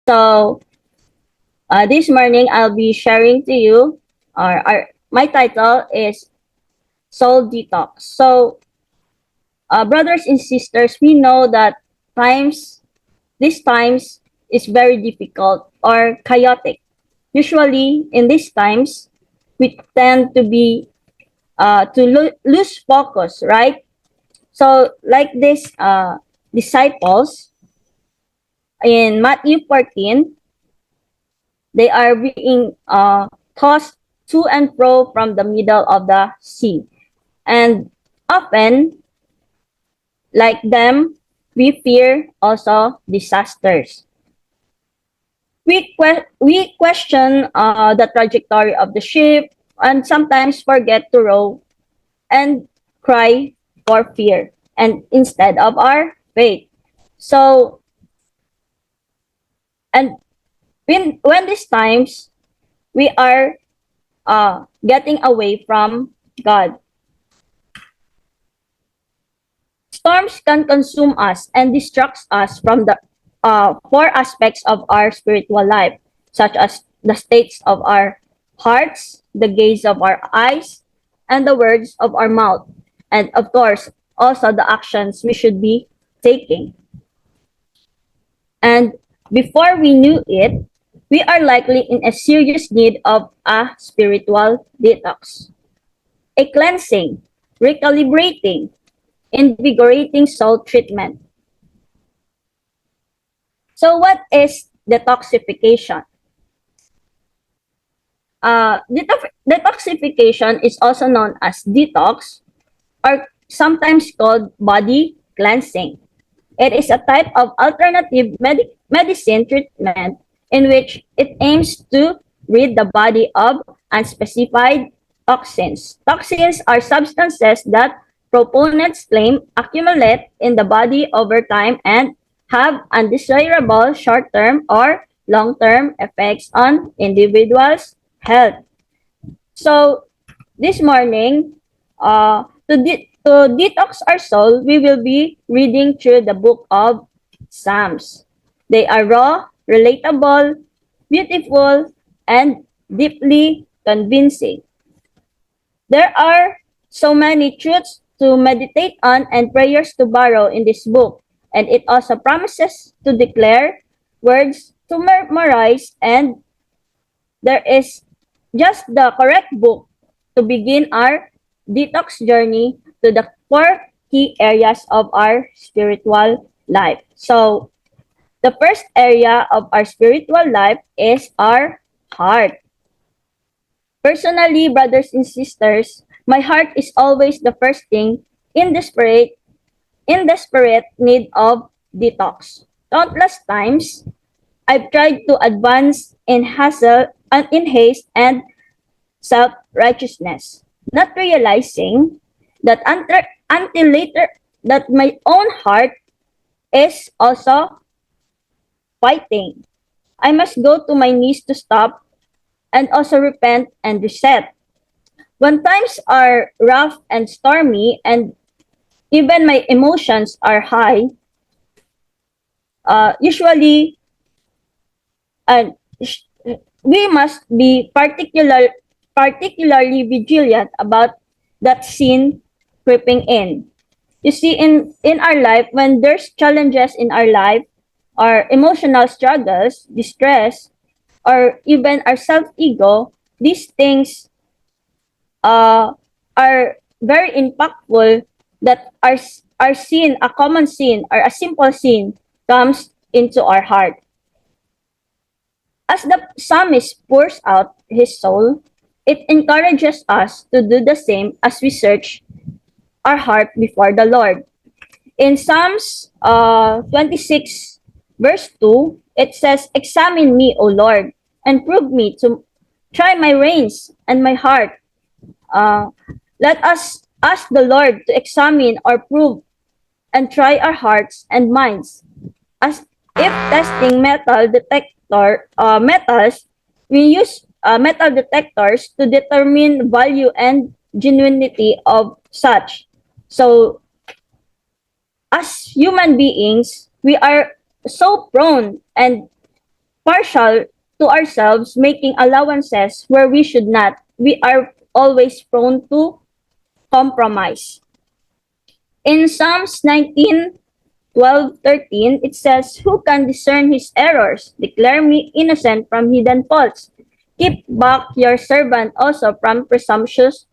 So this morning I'll be sharing to you, my title is Soul Detox. So brothers and sisters, we know that times, these times is very difficult or chaotic. Usually in these times, we tend to be lose focus, right? So like these disciples in Matthew 14, they are being tossed to and fro from the middle of the sea. And often, like them, we fear also disasters. We question the trajectory of the ship and sometimes forget to row and cry for fear and instead of our faith. So, and when these times we are getting away from God, storms can consume us and distract us from the four aspects of our spiritual life, such as the states of our hearts, the gaze of our eyes, and the words of our mouth. And of course, also the actions we should be taking. And before we knew it, we are likely in a serious need of a spiritual detox, a cleansing, recalibrating, invigorating soul treatment. So what is detoxification? Detoxification is also known as detox or sometimes called body cleansing. It is a type of alternative medicine treatment in which it aims to rid the body of unspecified toxins. Toxins are substances that proponents claim accumulate in the body over time and have undesirable short-term or long-term effects on individuals' health. So this morning, to detox our soul, we will be reading through the book of Psalms. They are raw, relatable, beautiful, and deeply convincing. There are so many truths to meditate on and prayers to borrow in this book, and it also promises to declare words to memorize, and there is just the correct book to begin our detox journey to the four key areas of our spiritual life. So, the first area of our spiritual life is our heart. Personally, brothers and sisters, my heart is always the first thing in desperate need of detox. Countless times, I've tried to advance in hustle and in haste and self-righteousness, not realizing that until later that my own heart is also fighting. I must go to my knees to stop and also repent and reset. When times are rough and stormy and even my emotions are high, usually uh, we must be particularly vigilant about that sin creeping in. You see, in our life, when there's challenges in our life, our emotional struggles, distress, or even our self-ego, these things uh, are very impactful that our sin, a common sin or a simple sin comes into our heart. As the psalmist pours out his soul, it encourages us to do the same as we search our heart before the Lord. In Psalms 26, verse 2, it says, "Examine me, O Lord, and prove me to try my reins and my heart." Uh, Let us ask the Lord to examine or prove and try our hearts and minds. As if testing metals, we use metal detectors to determine value and genuinity of such. So, as human beings, we are so prone and partial to ourselves, making allowances where we should not. We are always prone to compromise. In Psalms 19:12-13, it says, "Who can discern his errors? Declare me innocent from hidden faults. Keep back your servant also from presumptuous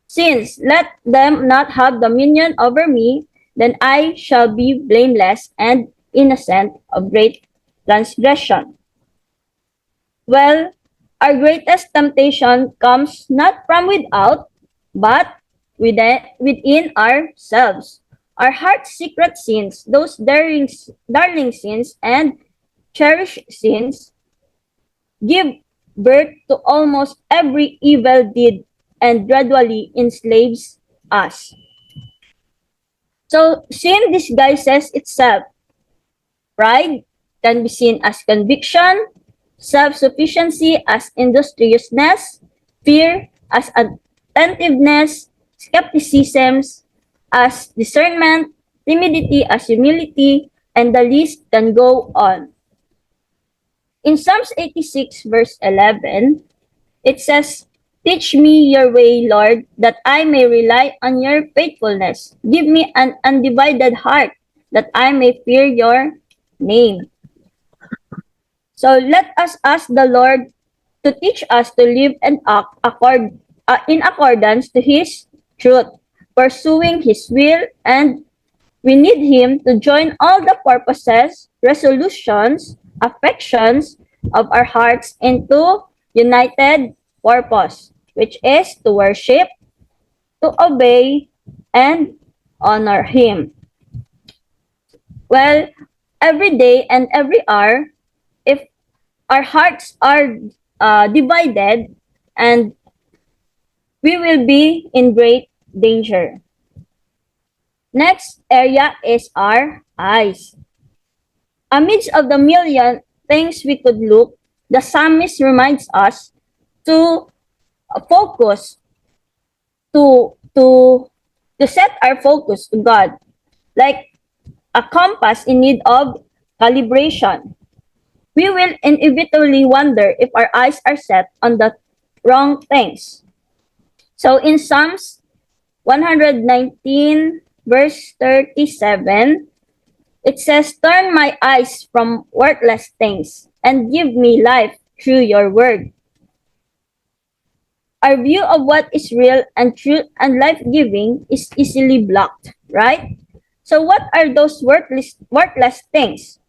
sins. Let them not have dominion over me, then I shall be blameless and innocent of great transgression." Well, our greatest temptation comes not from without, but within ourselves. Our heart's secret sins, those darling sins and cherished sins, give birth to almost every evil deed and gradually enslaves us. So sin disguises itself. Pride can be seen as conviction, self-sufficiency as industriousness, fear as attentiveness, skepticism as discernment, timidity as humility, and the list can go on. In Psalms 86 verse 11, it says, "Teach me your way, Lord, that I may rely on your faithfulness. Give me an undivided heart, that I may fear your name." So let us ask the Lord to teach us to live and act in accordance to His truth, pursuing His will, and we need Him to join all the purposes, resolutions, affections of our hearts into united purpose, which is to worship, to obey, and honor Him. Well, every day and every hour, if our hearts are divided, and we will be in great danger. Next area is our eyes. Amidst of the million things we could look, the psalmist reminds us to focus, to set our focus to God, like a compass in need of calibration. We will inevitably wonder if our eyes are set on the wrong things. So in Psalms 119 verse 37, it says, "Turn my eyes from worthless things and give me life through your word." Our view of what is real and true and life-giving is easily blocked, right? So what are those worthless things?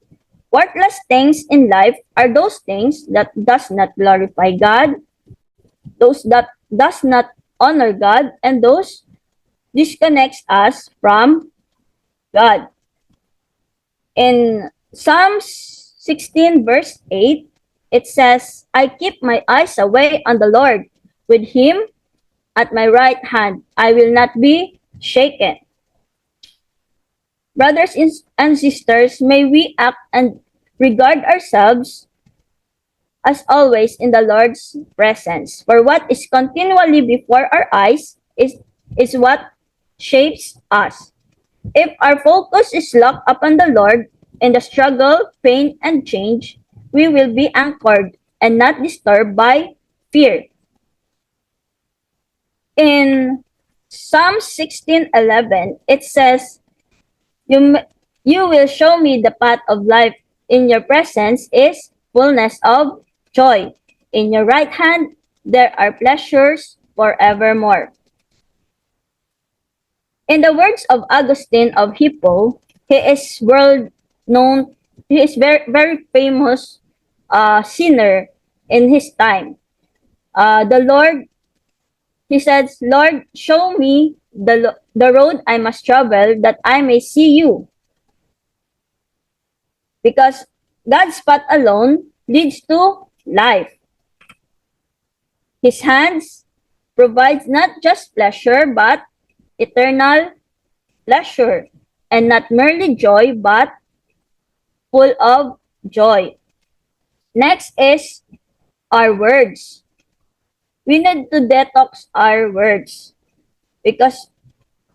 Worthless things in life are those things that does not glorify God, those that does not honor God, and those disconnects us from God. In Psalms 16 verse 8, it says, "I keep my eyes away on the Lord. With him at my right hand, I will not be shaken." Brothers and sisters, may we act and regard ourselves as always in the Lord's presence. For what is continually before our eyes is what shapes us. If our focus is locked upon the Lord in the struggle, pain, and change, we will be anchored and not disturbed by fear. In Psalm 16:11, it says, You will show me the path of life. In your presence is fullness of joy. In your right hand, there are pleasures forevermore." In the words of Augustine of Hippo, he is world known. He is very famous sinner in his time. The Lord, he says, "Lord, show me the road I must travel, that I may see you." Because God's path alone leads to life. His hands provides not just pleasure, but eternal pleasure, and not merely joy, but full of joy. Next is our words. We need to detox our words because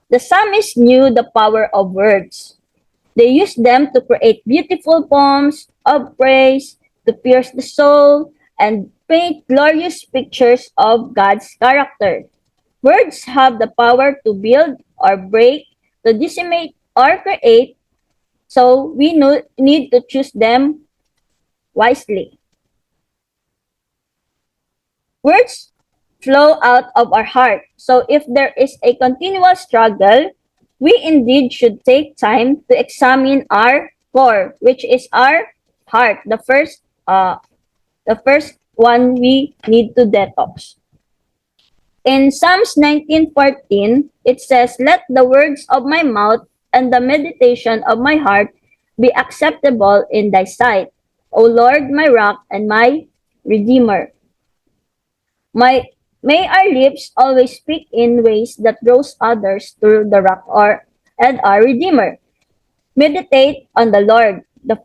the psalmist knew the power of words. They use them to create beautiful poems of praise, to pierce the soul, and paint glorious pictures of God's character. Words have the power to build or break, to decimate or create, so we need to choose them wisely. Words flow out of our heart. So if there is a continual struggle, we indeed should take time to examine our core, which is our heart, the first one we need to detox. In Psalms 19:14, it says, "Let the words of my mouth and the meditation of my heart be acceptable in thy sight, O Lord, my rock and my redeemer." My, may our lips always speak in ways that draws others to the rock and our redeemer. Meditate on the Lord, the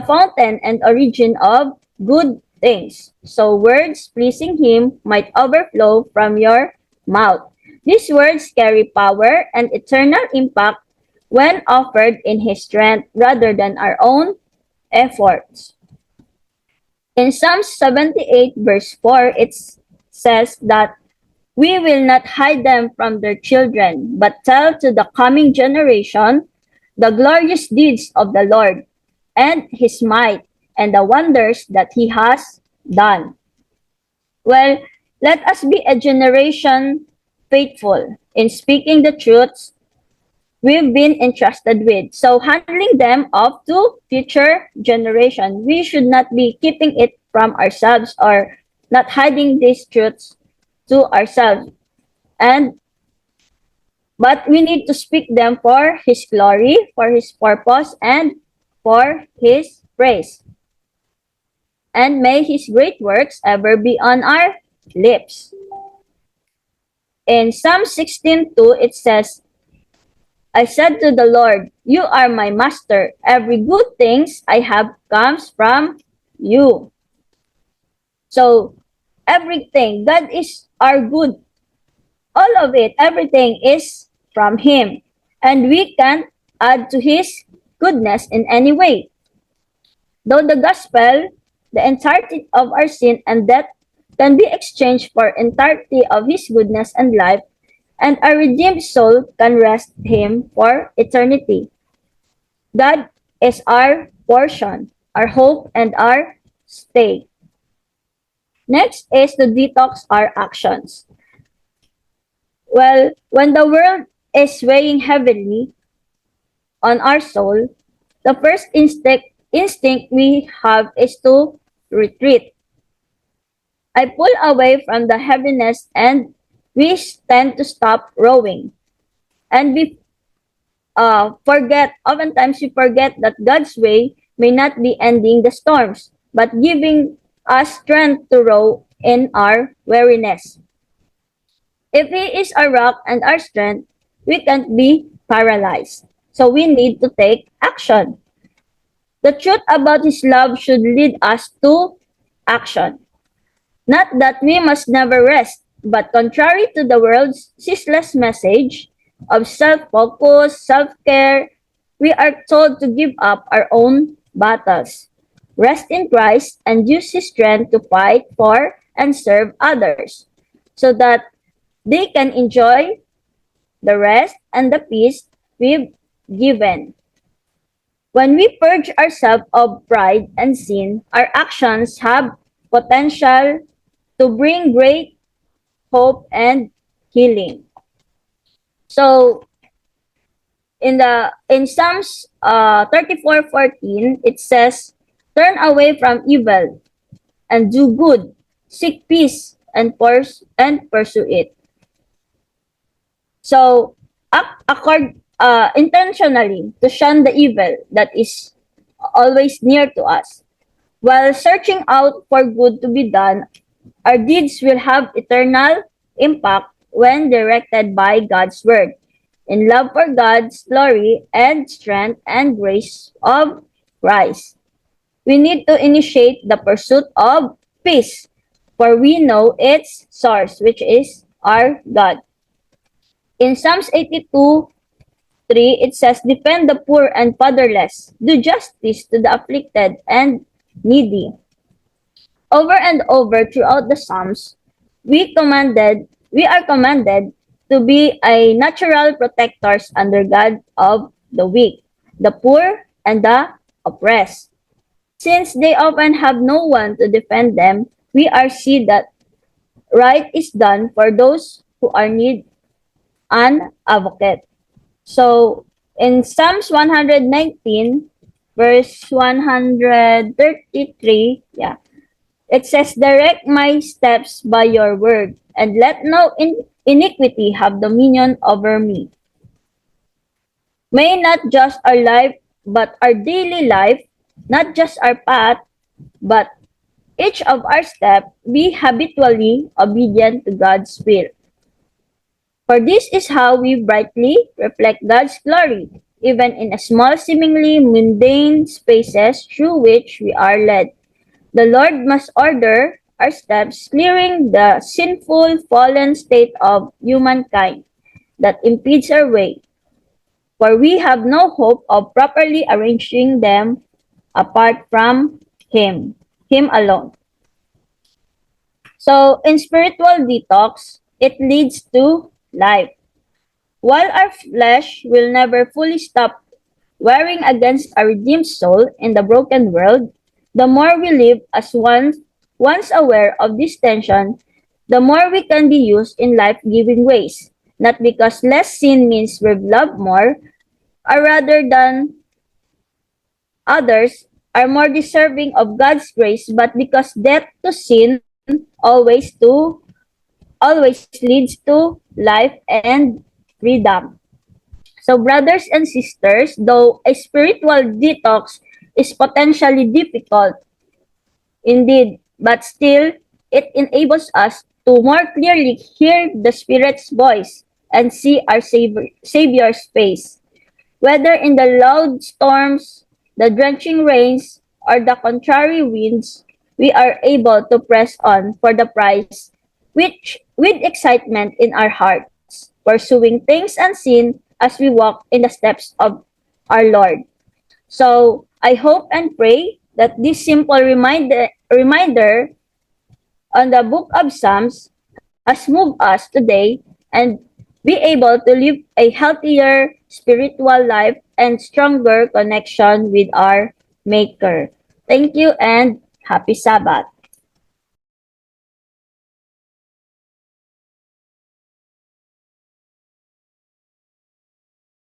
fountain and origin of good things, so words pleasing him might overflow from your mouth. These words carry power and eternal impact when offered in his strength rather than our own efforts. In Psalm 78 verse 4, it says that we will not hide them from their children, but tell to the coming generation the glorious deeds of the Lord and his might and the wonders that he has done. Well, let us be a generation faithful in speaking the truths we've been entrusted with. So handling them off to future generation. We should not be keeping it from ourselves or not hiding these truths to ourselves. But we need to speak them for his glory, for his purpose, and for his praise. And may his great works ever be on our lips. In Psalm 16:2, it says, I said to the Lord, you are my master. Every good things I have comes from you. So everything, God is our good. All of it, everything is from him. And we can't add to his goodness in any way. Though the gospel, the entirety of our sin and death can be exchanged for entirety of his goodness and life, and a redeemed soul can rest him for eternity. God is our portion, our hope, and our stay. Next is to detox our actions. Well, when the world is weighing heavily on our soul, the first instinct we have is to retreat. I pull away from the heaviness and we tend to stop rowing. And we oftentimes we forget that God's way may not be ending the storms, but giving us strength to row in our weariness. If he is our rock and our strength, we can't be paralyzed. So we need to take action. The truth about his love should lead us to action. Not that we must never rest, but contrary to the world's ceaseless message of self-focus, self-care, we are told to give up our own battles, rest in Christ, and use his strength to fight for and serve others, so that they can enjoy the rest and the peace we've given. When we purge ourselves of pride and sin, our actions have potential to bring great hope and healing. So in Psalms 34:14, it says, turn away from evil and do good, seek peace and pursue it. So act intentionally to shun the evil that is always near to us. While searching out for good to be done, our deeds will have eternal impact when directed by God's word, in love for God's glory and strength and grace of Christ. We need to initiate the pursuit of peace, for we know its source, which is our God. In Psalms 82:2, 3, it says, defend the poor and fatherless, do justice to the afflicted and needy. Over and over throughout the Psalms, we are commanded to be a natural protectors under God of the weak, the poor, and the oppressed. Since they often have no one to defend them, we are see that right is done for those who are need an advocate. So in Psalms 119, verse 133, yeah, it says, direct my steps by your word, and let no iniquity have dominion over me. May not just our life, but our daily life, not just our path, but each of our steps be habitually obedient to God's will. For this is how we brightly reflect God's glory, even in a small, seemingly mundane spaces through which we are led. The Lord must order our steps, clearing the sinful, fallen state of humankind that impedes our way, for we have no hope of properly arranging them apart from Him alone. So, in spiritual detox, it leads to life. While our flesh will never fully stop warring against a redeemed soul in the broken world, the more we live as once aware of this tension, the more we can be used in life-giving ways. Not because less sin means we've loved more, or rather than others are more deserving of God's grace, but because death to sin always to always leads to life and freedom. So, brothers and sisters, though a spiritual detox is potentially difficult indeed, but still it enables us to more clearly hear the Spirit's voice and see our Savior's face. Whether in the loud storms, the drenching rains, or the contrary winds, we are able to press on for the prize, which with excitement in our hearts, pursuing things unseen as we walk in the steps of our Lord. So I hope and pray that this simple reminder on the book of Psalms has moved us today and be able to live a healthier spiritual life and stronger connection with our Maker. Thank you and happy Sabbath.